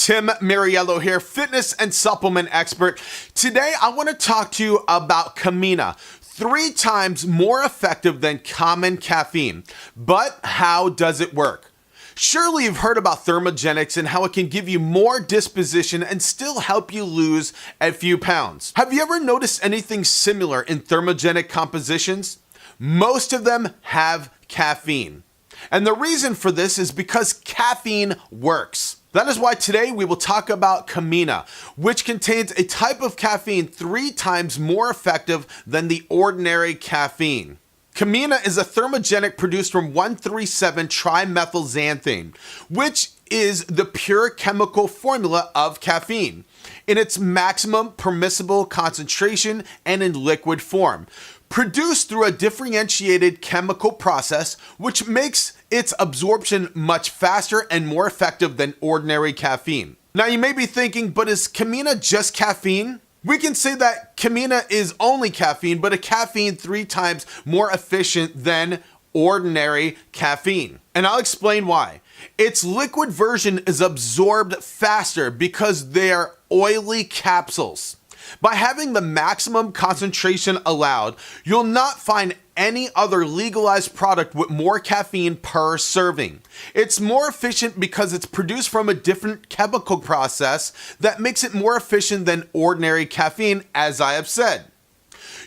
Tim Mariello here, fitness and supplement expert. Today, I want to talk to you about Kemina, 3 times more effective than common caffeine. But how does it work? Surely you've heard about thermogenics and how it can give you more disposition and still help you lose a few pounds. Have you ever noticed anything similar in thermogenic compositions? Most of them have caffeine. And the reason for this is because caffeine works. That is why today we will talk about Kemina, which contains a type of caffeine 3 times more effective than the ordinary caffeine. Kemina is a thermogenic produced from 1,3,7-trimethylxanthine, which is the pure chemical formula of caffeine in its maximum permissible concentration and in liquid form, produced through a differentiated chemical process which makes its absorption much faster and more effective than ordinary caffeine. Now you may be thinking, but is Kemina just caffeine? We can say that Kemina is only caffeine, but a caffeine 3 times more efficient than ordinary caffeine. And I'll explain why. Its liquid version is absorbed faster because they are oily capsules. By having the maximum concentration allowed, you'll not find any other legalized product with more caffeine per serving. It's more efficient because it's produced from a different chemical process that makes it more efficient than ordinary caffeine, as I have said.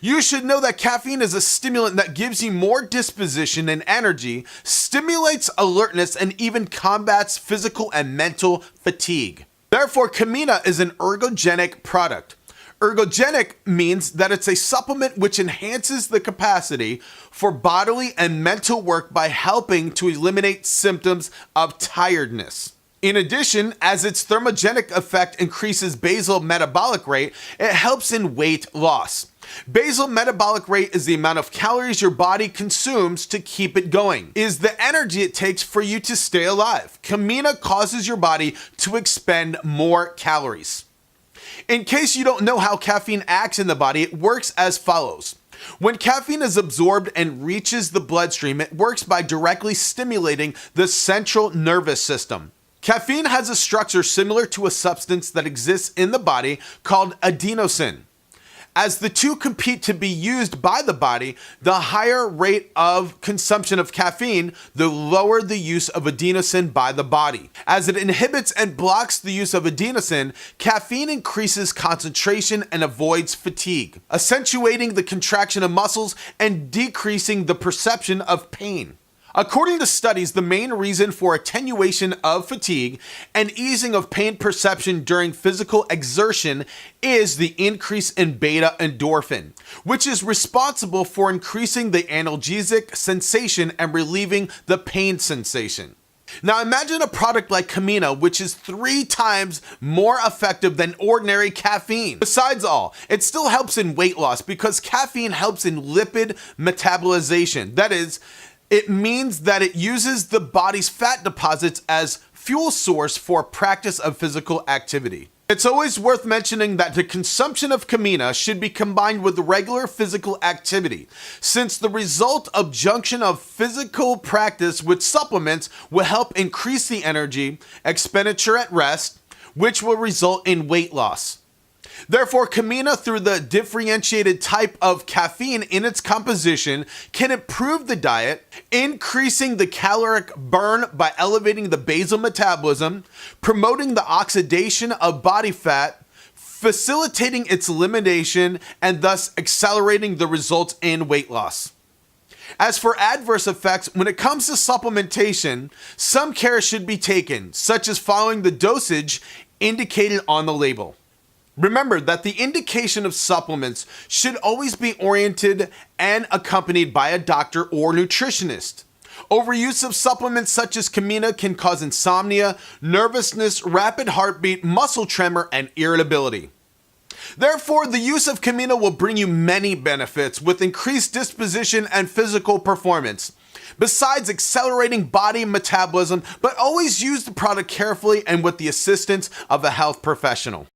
You should know that caffeine is a stimulant that gives you more disposition and energy, stimulates alertness, and even combats physical and mental fatigue. Therefore, Kemina is an ergogenic product. Ergogenic means that it's a supplement which enhances the capacity for bodily and mental work by helping to eliminate symptoms of tiredness. In addition, as its thermogenic effect increases basal metabolic rate, it helps in weight loss. Basal metabolic rate is the amount of calories your body consumes to keep it going, is the energy it takes for you to stay alive. Kemina causes your body to expend more calories. In case you don't know how caffeine acts in the body, it works as follows. When caffeine is absorbed and reaches the bloodstream, it works by directly stimulating the central nervous system. Caffeine has a structure similar to a substance that exists in the body called adenosine. As the two compete to be used by the body, the higher rate of consumption of caffeine, the lower the use of adenosine by the body. As it inhibits and blocks the use of adenosine, caffeine increases concentration and avoids fatigue, accentuating the contraction of muscles and decreasing the perception of pain. According to studies, the main reason for attenuation of fatigue and easing of pain perception during physical exertion is the increase in beta endorphin, which is responsible for increasing the analgesic sensation and relieving the pain sensation. Now imagine a product like Kemina, which is 3 times more effective than ordinary caffeine. Besides all, it still helps in weight loss because caffeine helps in lipid metabolization. That is, it means that it uses the body's fat deposits as fuel source for practice of physical activity. It's always worth mentioning that the consumption of Kemina should be combined with regular physical activity, since the result of junction of physical practice with supplements will help increase the energy expenditure at rest, which will result in weight loss. Therefore, Kemina, through the differentiated type of caffeine in its composition, can improve the diet, increasing the caloric burn by elevating the basal metabolism, promoting the oxidation of body fat, facilitating its elimination, and thus accelerating the results in weight loss. As for adverse effects, when it comes to supplementation, some care should be taken, such as following the dosage indicated on the label. Remember that the indication of supplements should always be oriented and accompanied by a doctor or nutritionist. Overuse of supplements such as Kemina can cause insomnia, nervousness, rapid heartbeat, muscle tremor, and irritability. Therefore, the use of Kemina will bring you many benefits with increased disposition and physical performance, besides accelerating body metabolism, but always use the product carefully and with the assistance of a health professional.